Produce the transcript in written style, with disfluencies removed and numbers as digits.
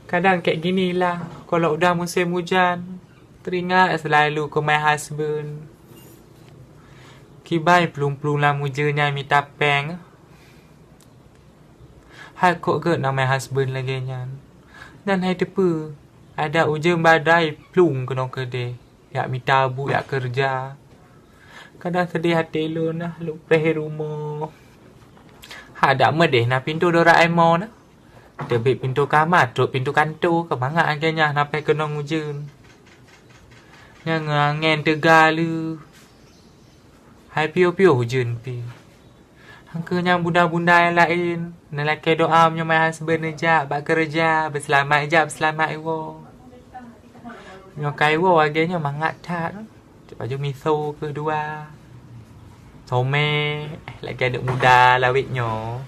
Kadang kayak gini lah. Kalau udah musim hujan, teringat selalu ke my husband. Kibai pelung-pelung lah mujanya minta peng. Hai kok ke nama my husband lagi nyan. Dan hai tepu. Ada hujan badai pelung ke nong kedai. Yak minta bu, yak kerja. Kadang sedih hati lu nah. Lu pergi rumah. Ada medeh na pintu Doraemon na. Tebik pintu kamar, truk pintu kantor ke mangak agaknya sampai kena hujan. Yang angin tegalu. Hai pio-pio hujan pi. Hangkanya bunda-bunda yang lain. Nelaki doa punya my husband aja, bak kerja, berselamat aja, berselamat iwo. Nyokai iwo agaknya mangak tak. Baju miso kedua. Some, lagi ada muda lawitnya.